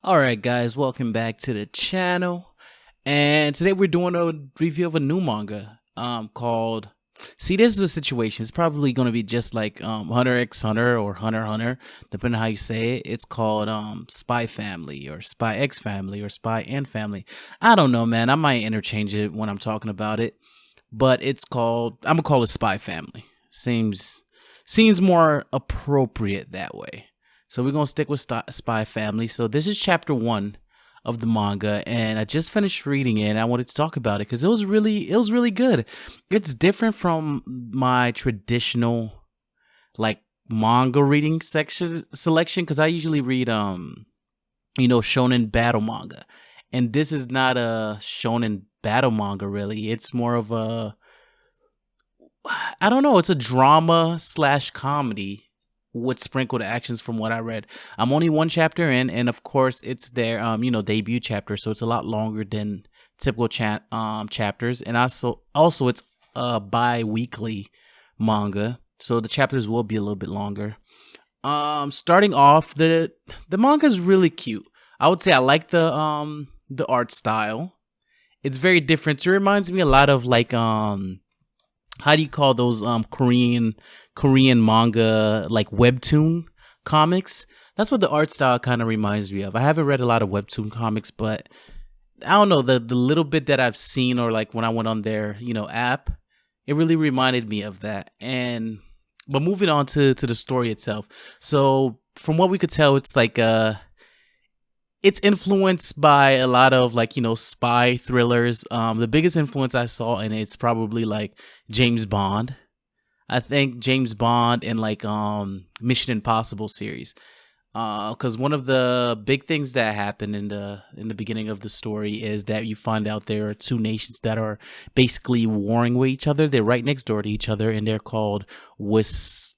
Alright guys, welcome back to the channel. And today we're doing a review of a new manga called this is a situation. It's probably gonna be just like Hunter x Hunter or Hunter x Hunter, depending on how you say it. It's called Spy Family or Spy X Family or Spy and Family. I don't know, man. I might interchange it when I'm talking about it. But I'm gonna call it Spy Family. Seems more appropriate that way. So we're gonna stick with Spy Family. So this is chapter 1 of the manga, and I just finished reading it. And I wanted to talk about it because it was really good. It's different from my traditional like manga reading selection because I usually read shonen battle manga, and this is not a shonen battle manga really. It's more of a, I don't know, it's a drama / comedy with sprinkled actions from what I read. I'm only one chapter in, and of course it's their debut chapter, so it's a lot longer than typical chapters. And also it's a bi-weekly manga, so the chapters will be a little bit longer. Starting off, the manga is really cute. I would say I like the art style. It's very different. It reminds me a lot of like how do you call those Korean manga, like webtoon comics? That's what the art style kind of reminds me of. I haven't read a lot of webtoon comics, but I don't know, the little bit that I've seen, or like when I went on their app, it really reminded me of that. But moving on to the story itself. So from what we could tell, it's like it's influenced by a lot of like spy thrillers. The biggest influence I saw in it's probably like James Bond. I think James Bond and like Mission Impossible series. Because one of the big things that happened in the beginning of the story is that you find out there are two nations that are basically warring with each other. They're right next door to each other, and they're called Westalis,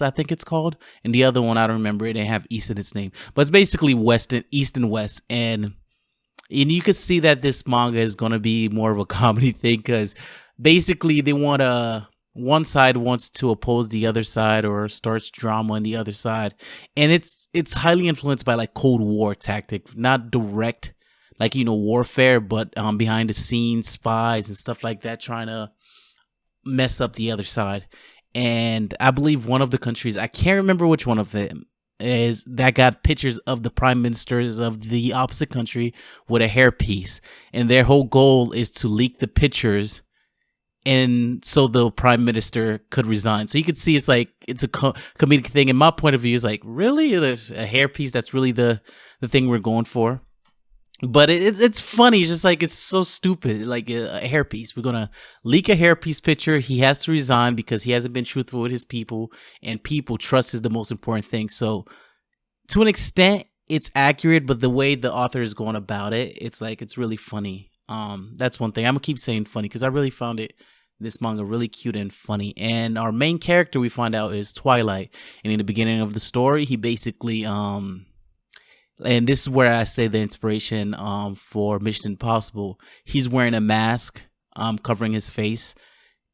I think it's called, and the other one I don't remember. It didn't have East in its name, but it's basically East and West, and you can see that this manga is gonna be more of a comedy thing because basically they one side wants to oppose the other side or starts drama on the other side, and it's highly influenced by like Cold War tactic, not direct like warfare, but behind the scenes spies and stuff like that trying to mess up the other side. And I believe one of the countries, I can't remember which one of them is, that got pictures of the prime ministers of the opposite country with a hairpiece, and their whole goal is to leak the pictures, and so the prime minister could resign. So you could see it's like it's a comedic thing. And my point of view is like, really, there's a hairpiece? That's really the thing we're going for. But it's funny. It's just like, it's so stupid. Like a hairpiece. We're gonna leak a hairpiece picture. He has to resign because he hasn't been truthful with his people, and people trust is the most important thing. So to an extent, it's accurate, but the way the author is going about it, it's like it's really funny. That's one thing. I'm gonna keep saying funny because I really found this manga really cute and funny. And our main character, we find out, is Twilight. And in the beginning of the story, he basically and this is where I say the inspiration for Mission Impossible. He's wearing a mask covering his face,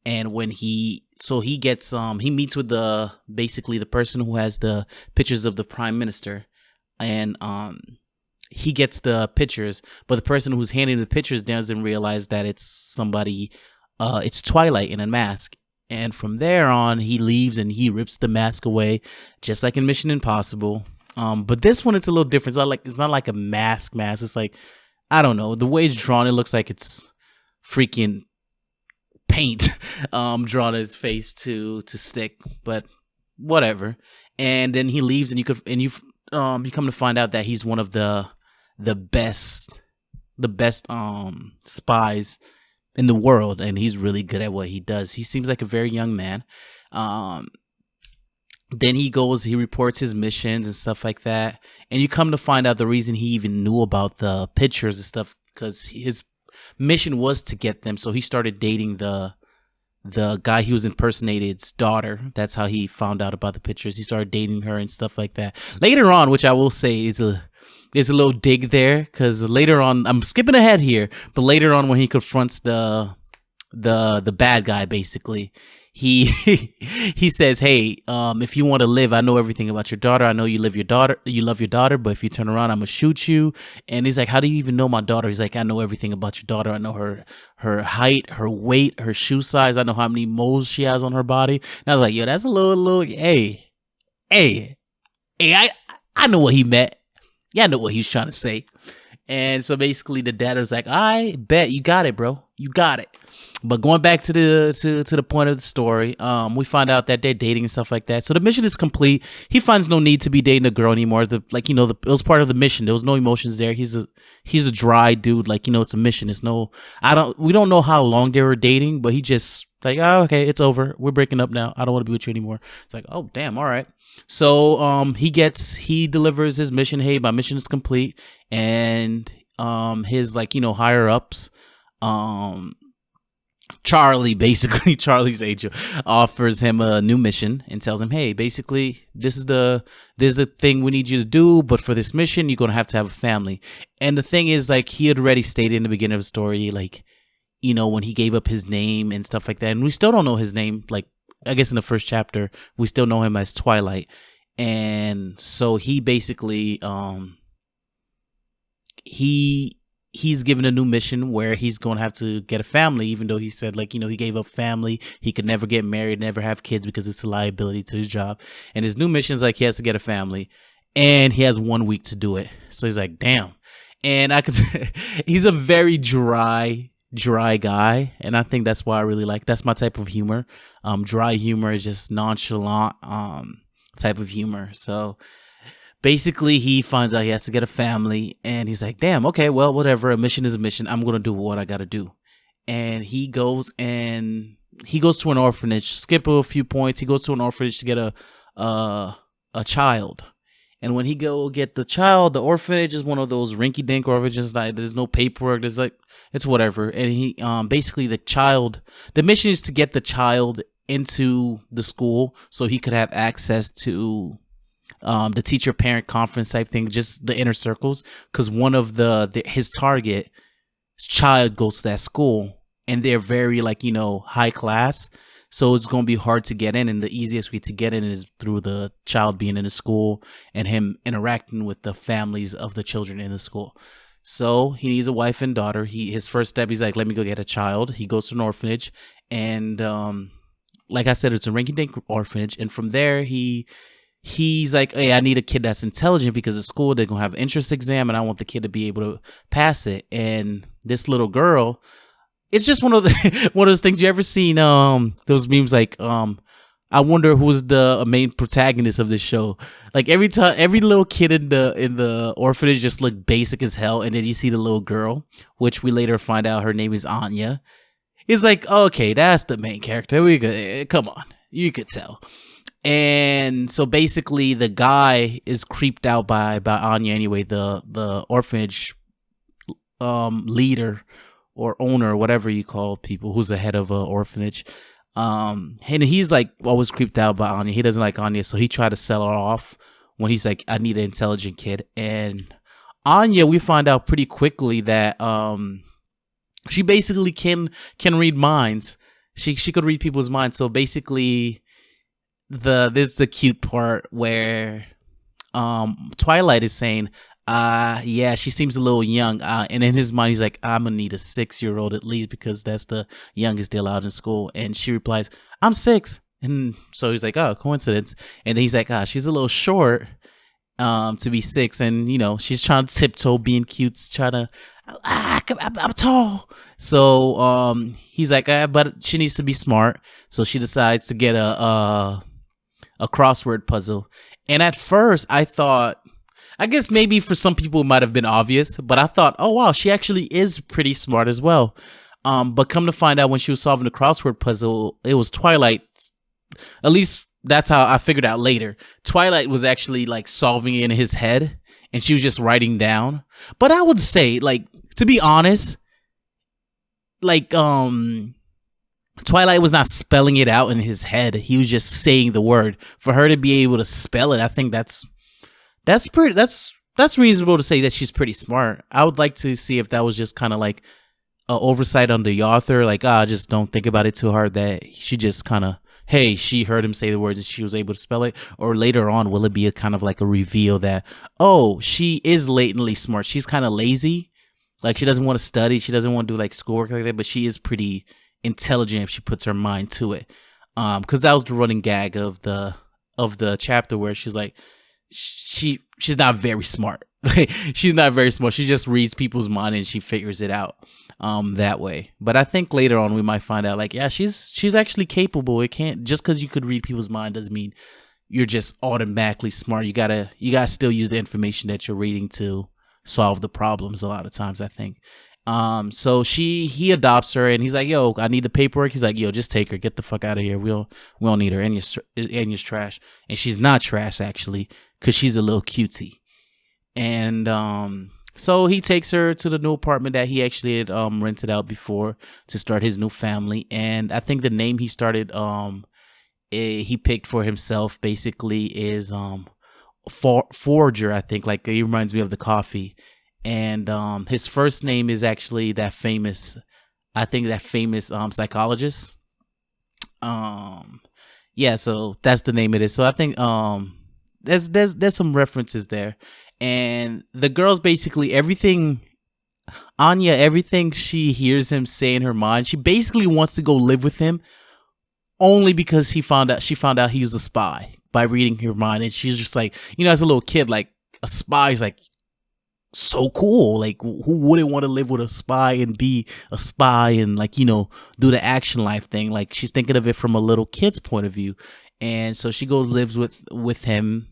and when he meets with basically the person who has the pictures of the prime minister, and he gets the pictures, but the person who's handing the pictures doesn't realize that it's somebody, it's Twilight in a mask. And from there on, he leaves and he rips the mask away, just like in Mission Impossible. But this one, it's a little different. It's not like a mask. It's like, I don't know, the way it's drawn, it looks like it's freaking paint drawn on his face to stick, but whatever. And then he leaves, and you come to find out that he's one of the best spies in the world, and he's really good at what he does. He seems like a very young man. Then he reports his missions and stuff like that. And you come to find out the reason he even knew about the pictures and stuff, because his mission was to get them. So he started dating the guy he was impersonated's daughter. That's how he found out about the pictures. He started dating her and stuff like that. Later on, which I will say there's a little dig there, because later on, I'm skipping ahead here, but later on when he confronts the bad guy, basically, he he says, "Hey, if you want to live, I know everything about your daughter. I know you love your daughter, but if you turn around, I'm gonna shoot you." And he's like, "How do you even know my daughter?" He's like, "I know everything about your daughter. I know her height, her weight, her shoe size. I know how many moles she has on her body." And I was like, "Yo, that's a little, hey, hey, I know what he meant. Yeah, I know what he was trying to say." And so basically the dad was like, "I bet you got it, bro. You got it." But going back to the point of the story, we find out that they're dating and stuff like that. So the mission is complete. He finds no need to be dating a girl anymore. It was part of the mission. There was no emotions there. He's a dry dude. Like, it's a mission. We don't know how long they were dating, but he just like, "Oh, okay, it's over. We're breaking up now. I don't want to be with you anymore." It's like, "Oh, damn. All right." So he delivers his mission. "Hey, my mission is complete." And his higher ups, Charlie, basically Charlie's agent, offers him a new mission and tells him, "Hey, basically this is the thing we need you to do, but for this mission you're gonna have to have a family." And the thing is, like, he had already stated in the beginning of the story, like, when he gave up his name and stuff like that, and we still don't know his name. Like, I guess in the first chapter we still know him as Twilight. And so he basically he's given a new mission where he's going to have to get a family, even though he said, like, he gave up family. He could never get married, never have kids because it's a liability to his job. And his new mission is like he has to get a family, and he has 1 week to do it. So he's like, damn. And he's a very dry guy. And I think that's why I really that's my type of humor. Dry humor is just nonchalant, type of humor. So basically, he finds out he has to get a family, and he's like, "Damn, okay, well, whatever. A mission is a mission. I'm gonna do what I gotta do." And he goes to an orphanage. Skip a few points. He goes to an orphanage to get a child. And when he go get the child, the orphanage is one of those rinky-dink orphanages. Like, there's no paperwork. There's it's whatever. And he basically the mission is to get the child into the school so he could have access to the teacher parent conference type thing, just the inner circles, because one of his target child goes to that school, and they're very high class, so it's going to be hard to get in, and the easiest way to get in is through the child being in the school and him interacting with the families of the children in the school. So he needs a wife and daughter. His first step, he's like, "Let me go get a child." He goes to an orphanage, and like I said, it's a rinky-dink orphanage, and from there he's like, "Hey, I need a kid that's intelligent because at school they're gonna have an entrance exam, and I want the kid to be able to pass it." And this little girl, it's just one of those things. You ever seen those memes like I wonder who's the main protagonist of this show? Like, every time, every little kid in the orphanage just look basic as hell, and then you see the little girl, which we later find out her name is Anya. It's like, okay, that's the main character. We could come on, you could tell. And so basically the guy is creeped out by Anya anyway, the orphanage leader or owner, whatever you call people who's the head of an orphanage. And he's like always creeped out by Anya. He doesn't like Anya, so he tried to sell her off when he's like, "I need an intelligent kid." And Anya, we find out pretty quickly that she basically can read minds. She could read people's minds. So basically, this is the cute part where Twilight is saying, yeah, she seems a little young, and in his mind he's like, "I'm gonna need a 6-year-old at least because that's the youngest deal out in school." And she replies, "I'm 6." And so he's like, "Oh, coincidence." And then he's like, "She's a little short to be 6, and she's trying to tiptoe, being cute, trying to I'm tall." So he's like, "But she needs to be smart." So she decides to get a crossword puzzle. And at first I thought, I guess maybe for some people it might have been obvious, but I thought, oh wow, she actually is pretty smart as well. But come to find out, when she was solving the crossword puzzle, it was Twilight. At least that's how I figured out later. Twilight was actually like solving it in his head, and she was just writing down. But I would say, like, to be honest, like Twilight was not spelling it out in his head. He was just saying the word. For her to be able to spell it, I think that's reasonable to say that she's pretty smart. I would like to see if that was just kind of like an oversight on the author, like, just don't think about it too hard, that she just kind of hey, she heard him say the words and she was able to spell it? Or later on, will it be a kind of like a reveal that, oh, she is latently smart. She's kind of lazy. Like she doesn't want to study. She doesn't want to do like schoolwork like that, but she is pretty intelligent if she puts her mind to it. Because that was the running gag of the chapter where she's like, she's not very smart. She's not very smart. She just reads people's mind and she figures it out that way. But I think later on we might find out like, yeah, she's actually capable. It can't, just because you could read people's mind doesn't mean you're just automatically smart. You gotta still use the information that you're reading to solve the problems a lot of times, I think. So he adopts her and he's like, yo, I need the paperwork. He's like, yo, just take her, get the fuck out of here. We don't need her. Anya's trash. And she's not trash actually, because she's a little cutie. And so he takes her to the new apartment that he actually had rented out before to start his new family. And I think the name he picked for himself basically is Forger. I think, like, he reminds me of the coffee. And his first name is actually that famous psychologist. Yeah, so that's the name it is. So I think there's some references there. And the girl's basically everything she hears him say in her mind, she basically wants to go live with him only because she found out he was a spy by reading her mind. And she's just like, as a little kid, like, a spy is like so cool. Like, who wouldn't want to live with a spy and be a spy and, like, do the action life thing? Like, she's thinking of it from a little kid's point of view. And so she goes lives with him,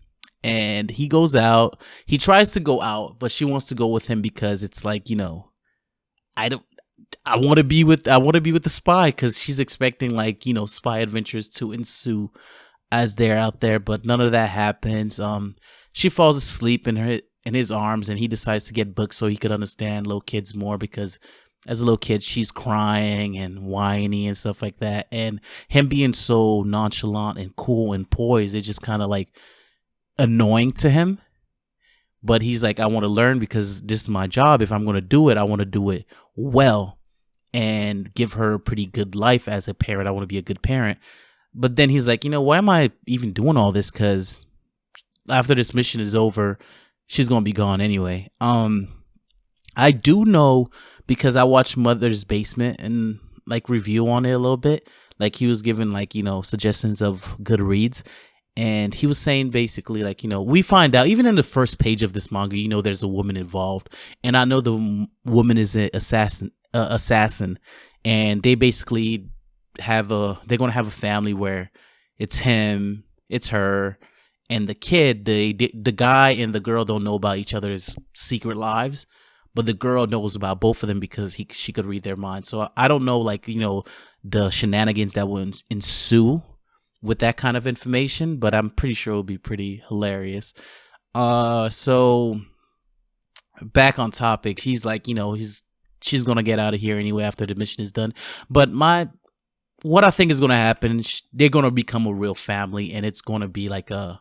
and he goes out. He tries to go out, but she wants to go with him because it's like, I want to be with the spy, because she's expecting, like, spy adventures to ensue as they're out there, but none of that happens. She falls asleep in his arms, and he decides to get books so he could understand little kids more, because as a little kid she's crying and whiny and stuff like that, and him being so nonchalant and cool and poised, it's just kind of like annoying to him. But he's like, I want to learn because this is my job. If I'm going to do it, I want to do it well and give her a pretty good life as a parent. I want to be a good parent. But then he's like, why am I even doing all this? Because after this mission is over, she's going to be gone anyway. I do know, because I watched Mother's Basement and, like, review on it a little bit. Like, he was giving, like, suggestions of good reads. And he was saying basically, like, we find out even in the first page of this manga, there's a woman involved. And I know the woman is an assassin. And they basically they're going to have a family where it's him, it's her, and the kid. The guy and the girl don't know about each other's secret lives, but the girl knows about both of them because she could read their minds. So I don't know, like, the shenanigans that will ensue with that kind of information, but I'm pretty sure it'll be pretty hilarious. So back on topic, he's like, she's gonna get out of here anyway after the mission is done. But what I think is gonna happen, they're gonna become a real family, and it's gonna be like a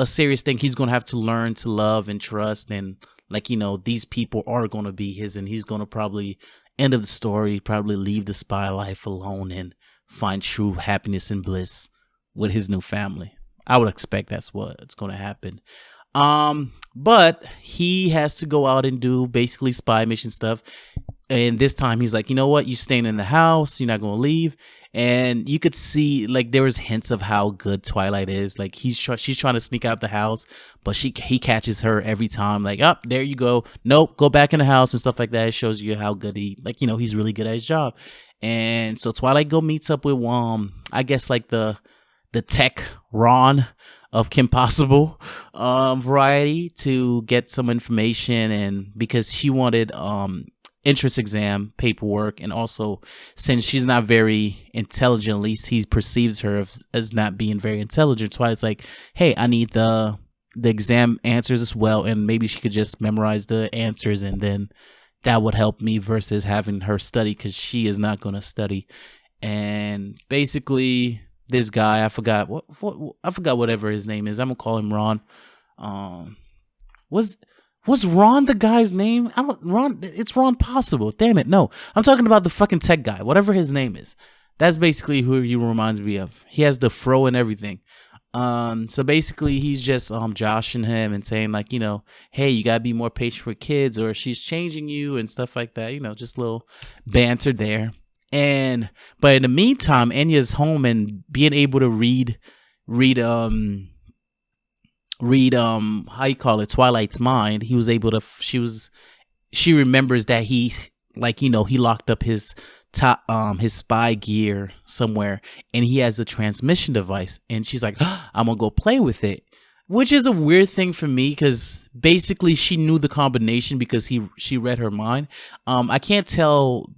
serious thing. He's gonna have to learn to love and trust, and, like, these people are gonna be his, and he's gonna probably, end of the story, probably leave the spy life alone and find true happiness and bliss with his new family. I would expect that's what's going to happen. But he has to go out and do basically spy mission stuff. And this time he's like, you know what? You're staying in the house. You're not going to leave. And you could see, like, there was hints of how good Twilight is. Like, she's trying to sneak out the house, but he catches her every time. Like, oh, there you go. Nope, go back in the house and stuff like that. It shows you how good he's really good at his job. And so Twilight meets up with I guess, like, the tech Ron of Kim Possible variety to get some information, and because she wanted entrance exam paperwork, and also since she's not very intelligent, at least he perceives her as not being very intelligent. Twilight's like, hey, I need the exam answers as well, and maybe she could just memorize the answers, and then that would help me versus having her study, because she is not going to study. And basically, this guy, I forgot whatever his name is. I'm gonna call him Ron. Was Ron the guy's name? It's Ron Possible. Damn it, no. I'm talking about the fucking tech guy, whatever his name is. That's basically who he reminds me of. He has the fro and everything. So basically he's just joshing him and saying like, hey, you gotta be more patient with kids, or she's changing you and stuff like that. Just a little banter there. And but in the meantime, Enya's home and being able to read how you call it, Twilight's mind. He was able to she remembers that he, like, he locked up his top his spy gear somewhere, and he has a transmission device, and she's like, I'm gonna go play with it, which is a weird thing for me because basically she knew the combination because she read her mind. I can't tell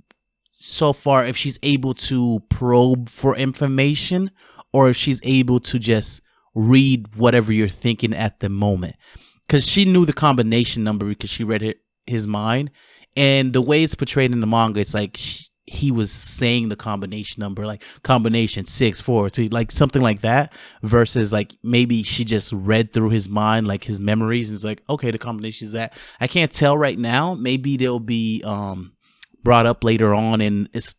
so far if she's able to probe for information or if she's able to just read whatever you're thinking at the moment, because she knew the combination number because she read his mind. And the way it's portrayed in the manga, it's like he was saying the combination number, like combination 642, like something like that, versus like maybe she just read through his mind, like his memories, and it's like, okay, the combination is that. I can't tell right now. Maybe they'll be brought up later on, and it's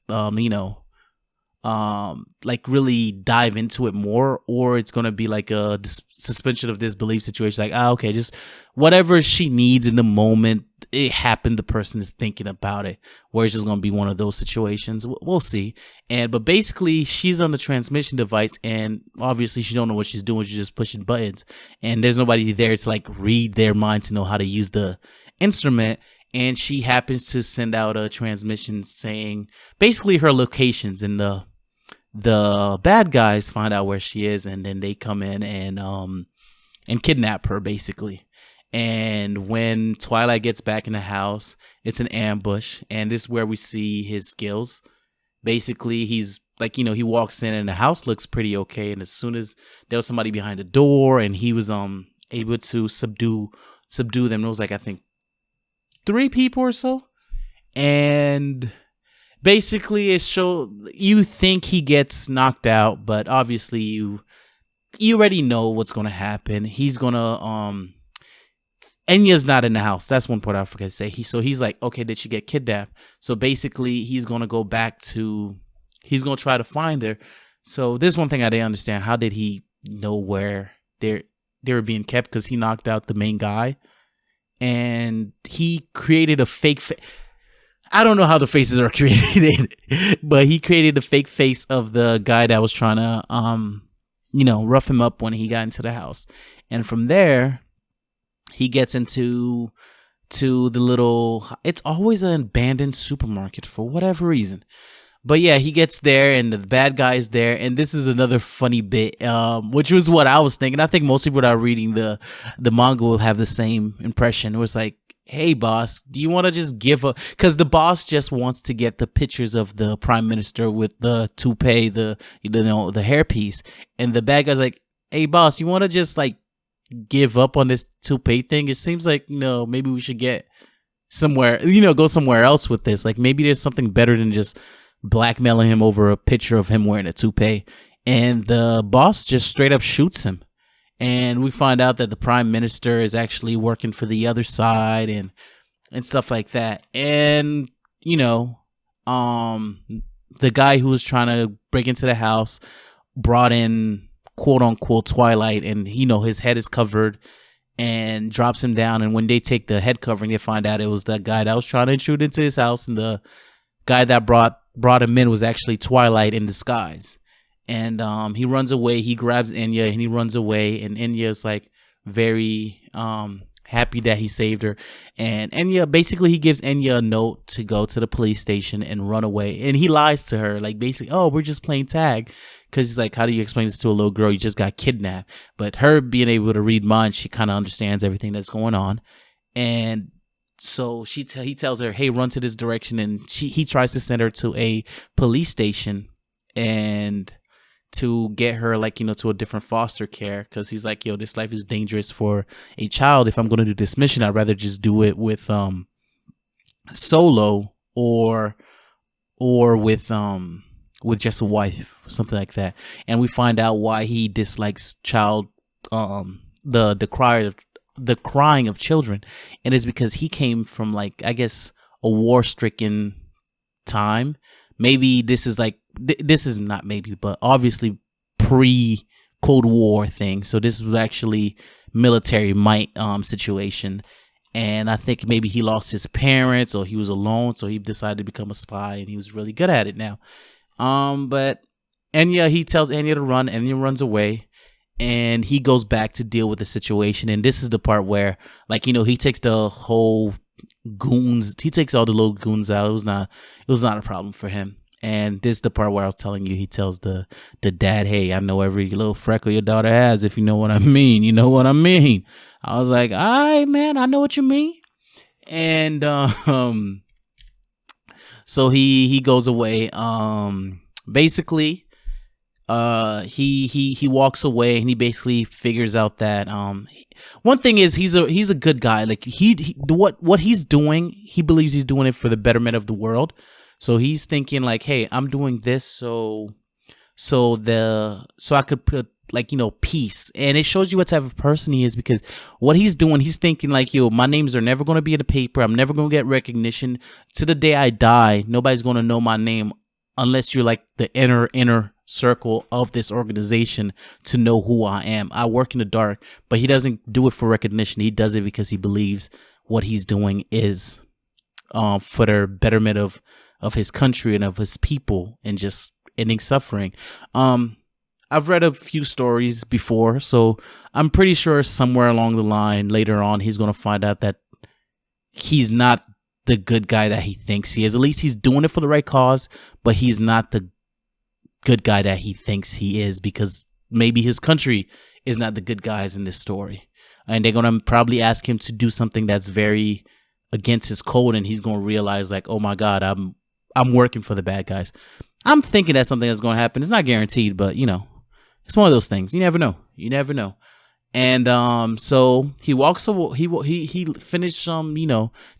like really dive into it more, or it's gonna be like a suspension of disbelief situation, like, okay, just whatever she needs in the moment, it happened, the person is thinking about it, where it's just gonna be one of those situations. We'll see. But basically she's on the transmission device, and obviously she don't know what she's doing, she's just pushing buttons, and there's nobody there to like read their mind to know how to use the instrument. And she happens to send out a transmission saying basically her locations, and the bad guys find out where she is, and then they come in and kidnap her basically. And when Twilight gets back in the house, it's an ambush, and this is where we see his skills. Basically, he's like, he walks in and the house looks pretty okay, and as soon as there was somebody behind the door, and he was able to subdue them. It was like, I think 3 people or so. And basically you think he gets knocked out, but obviously you already know what's gonna happen. He's gonna Enya's not in the house. That's one part I forgot to say. He's like, okay, did she get kidnapped? So basically he's gonna go back to, he's gonna try to find her. So this is one thing I didn't understand. How did he know where they were being kept? Because he knocked out the main guy, and he created a fake I don't know how the faces are created, but he created a fake face of the guy that was trying to rough him up when he got into the house. And from there he gets into the little, it's always an abandoned supermarket for whatever reason. But yeah, he gets there, and the bad guy is there, and this is another funny bit, which was what I was thinking. I think most people that are reading the manga will have the same impression. It was like, hey boss, do you want to just give up? Because the boss just wants to get the pictures of the prime minister with the toupee, the hairpiece, and the bad guy's like, hey boss, you want to just like give up on this toupee thing? It seems like, maybe we should get somewhere, go somewhere else with this. Like maybe there's something better than just blackmailing him over a picture of him wearing a toupee. And the boss just straight up shoots him. And we find out that the prime minister is actually working for the other side and stuff like that. And, the guy who was trying to break into the house brought in quote unquote Twilight, and, his head is covered, and drops him down. And when they take the head covering, they find out it was the guy that was trying to intrude into his house, and the guy that brought him in was actually Twilight in disguise. And he runs away. He grabs Enya and he runs away. And Enya's like very happy that he saved her. And Enya, basically, he gives Enya a note to go to the police station and run away. And he lies to her, like basically, oh, we're just playing tag. Because he's like, how do you explain this to a little girl? You just got kidnapped. But her being able to read minds, she kind of understands everything that's going on. And so he tells her, hey, run to this direction. And he tries to send her to a police station and to get her, like, to a different foster care, because he's like, yo, this life is dangerous for a child. If I'm going to do this mission, I'd rather just do it with solo or with just a wife, something like that. And we find out why he dislikes the crying of children, and it's because he came from, like, I guess, a war-stricken time, maybe this is like this is not maybe, but obviously pre Cold War thing. So this was actually military might situation. And I think maybe he lost his parents or he was alone, so he decided to become a spy, and he was really good at it now. But Enya, he tells Enya to run. Enya runs away, and he goes back to deal with the situation. And this is the part where, like, he takes the whole goons. He takes all the little goons out. It was not a problem for him. And this is the part where I was telling you. He tells the dad, "Hey, I know every little freckle your daughter has. If you know what I mean, you know what I mean." I was like, "All right, man, I know what you mean." And so he goes away. Basically, he walks away, and he basically figures out that one thing is he's a good guy. Like what he's doing, he believes he's doing it for the betterment of the world. So he's thinking like, "Hey, I'm doing this so I could put like, peace." And it shows you what type of person he is, because what he's doing, he's thinking like, "Yo, my names are never going to be in the paper. I'm never going to get recognition. To the day I die, nobody's going to know my name unless you're like the inner circle of this organization to know who I am. I work in the dark." But he doesn't do it for recognition. He does it because he believes what he's doing is for the betterment of his country and of his people, and just ending suffering. I've read a few stories before, so I'm pretty sure somewhere along the line later on he's going to find out that he's not the good guy that he thinks he is. At least he's doing it for the right cause, but he's not the good guy that he thinks he is, because maybe his country is not the good guys in this story. And they're going to probably ask him to do something that's very against his code, and he's going to realize like, "Oh my God, I'm working for the bad guys." I'm thinking that's something that's going to happen. It's not guaranteed, but it's one of those things. You never know. And so he walks away. He finished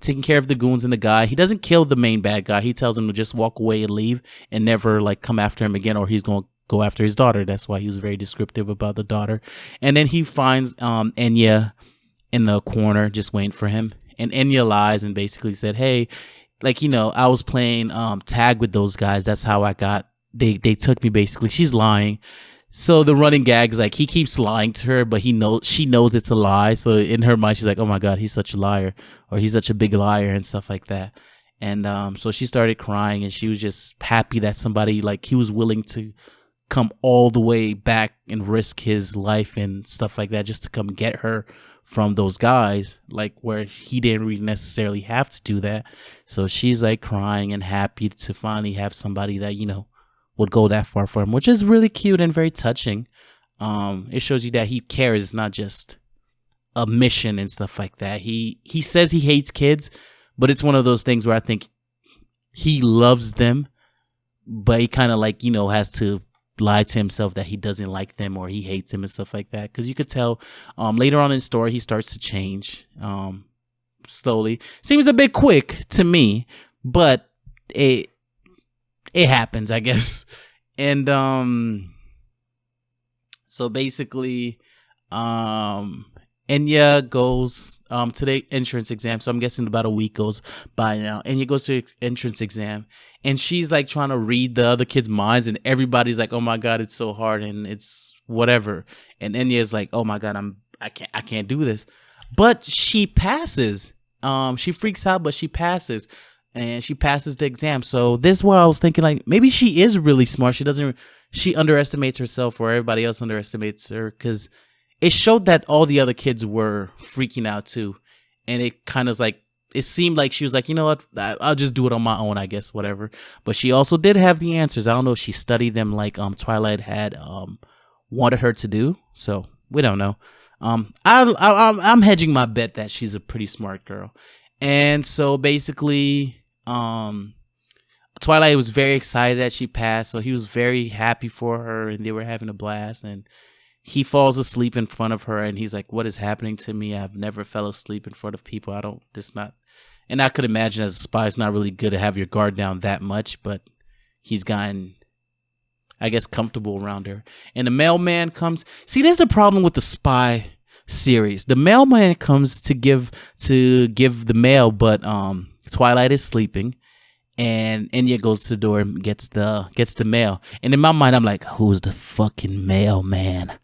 taking care of the goons and the guy. He doesn't kill the main bad guy. He tells him to just walk away and leave and never like come after him again, or he's going to go after his daughter. That's why he was very descriptive about the daughter. And then he finds Enya in the corner just waiting for him. And Enya lies and basically said, "Hey, like, I was playing tag with those guys. That's how I got, they took me," basically. She's lying. So the running gag is like, he keeps lying to her, but she knows it's a lie. So in her mind, she's like, "Oh my God, he's such a liar," or "He's such a big liar," and stuff like that. And so she started crying, and she was just happy that somebody, like, he was willing to come all the way back and risk his life and stuff like that just to come get her from those guys, like, where he didn't really necessarily have to do that. So she's like crying and happy to finally have somebody that would go that far for him, which is really cute and very touching. It shows you that he cares. It's not just a mission and stuff like that. He says he hates kids, but it's one of those things where I think he loves them, but he kind of like has to lie to himself that he doesn't like them or he hates them and stuff like that, because you could tell later on in the story he starts to change slowly. Seems a bit quick to me, but it happens, I guess. And so basically Enya goes to the entrance exam. So I'm guessing about a week goes by now. Enya goes to the entrance exam, and she's like trying to read the other kids' minds, and everybody's like, "Oh my God, it's so hard," and it's whatever. And Enya's like, "Oh my God, I can't do this." But she passes. She freaks out, but she passes. And she passes the exam. So this is what I was thinking, like, maybe she is really smart. She underestimates herself, or everybody else underestimates her, because it showed that all the other kids were freaking out too. And it kind of like, it seemed like she was like, "You know what, I'll just do it on my own, I guess, whatever." But she also did have the answers. I don't know if she studied them like Twilight had wanted her to do. So we don't know. I'm hedging my bet that she's a pretty smart girl. And so basically Twilight was very excited that she passed, so he was very happy for her, and they were having a blast. And he falls asleep in front of her, and he's like, "What is happening to me? I've never fell asleep in front of people. And I could imagine as a spy, it's not really good to have your guard down that much, but he's gotten, I guess, comfortable around her. And the mailman comes. See, there's a problem with the spy series. The mailman comes to give the mail, but Twilight is sleeping, and Enya goes to the door and gets the mail. And in my mind, I'm like, who's the fucking mailman?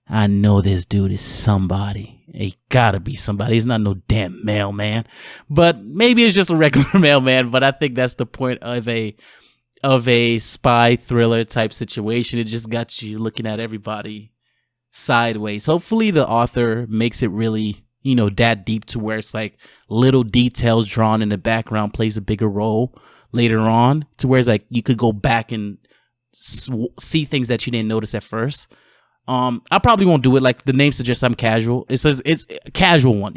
I know this dude is somebody. He gotta be somebody. He's not no damn mailman. But maybe it's just a regular mailman. But I think that's the point of a spy thriller type situation. It just got you looking at everybody sideways. Hopefully the author makes it really, that deep to where it's like little details drawn in the background plays a bigger role later on, to where it's like you could go back and see things that you didn't notice at first. I probably won't do it. Like the name suggests, I'm casual. It says it's a casual one,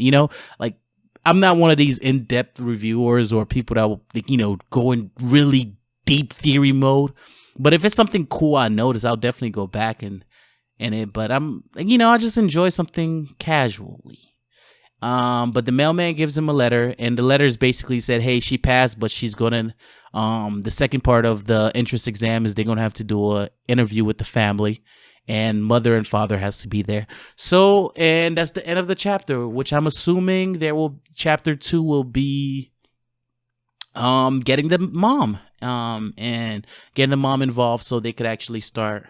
like I'm not one of these in-depth reviewers or people that will, go in really deep theory mode. But if it's something cool I notice, I'll definitely go back and it. But I just enjoy something casually. But the mailman gives him a letter, and the letter is basically said, hey, she passed, but she's gonna, the second part of the entrance exam is they're gonna have to do a interview with the family, and mother and father has to be there. So, and that's the end of the chapter, which I'm assuming chapter 2 will be, getting the mom, and getting the mom involved so they could actually start,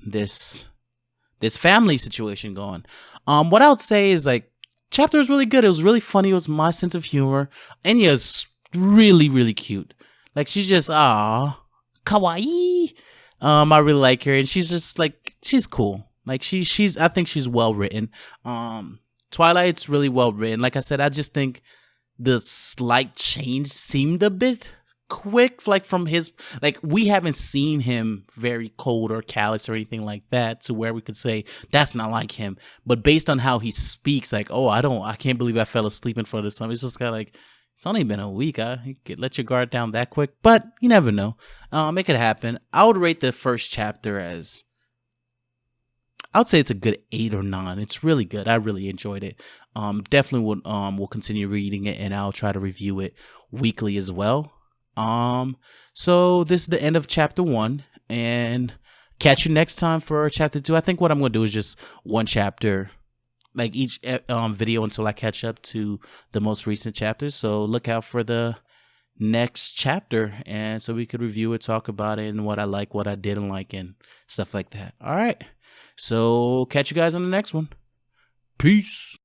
this family situation going. What I would say is like chapter was really good. It was really funny. It was my sense of humor. Enya's really, really cute. Like she's just kawaii. I really like her, and she's just like she's cool. Like she's I think she's well written. Twilight's really well written. Like I said, I just think the slight change seemed a bit quick, like from his, like we haven't seen him very cold or callous or anything like that to where we could say that's not like him. But based on how he speaks, like, oh, I can't believe I fell asleep in front of something. It's just kind of like, it's only been a week. You could let your guard down that quick, but you never know. It could happen. I would rate the first chapter as, I would say it's a good 8 or 9. It's really good. I really enjoyed it. Definitely will continue reading it, and I'll try to review it weekly as well. So this is the end of chapter 1, and catch you next time for chapter 2. I think what I'm going to do is just one chapter, like each video until I catch up to the most recent chapters. So look out for the next chapter, and so we could review it, talk about it, and what I like, what I didn't like, and stuff like that. All right. So catch you guys on the next one. Peace.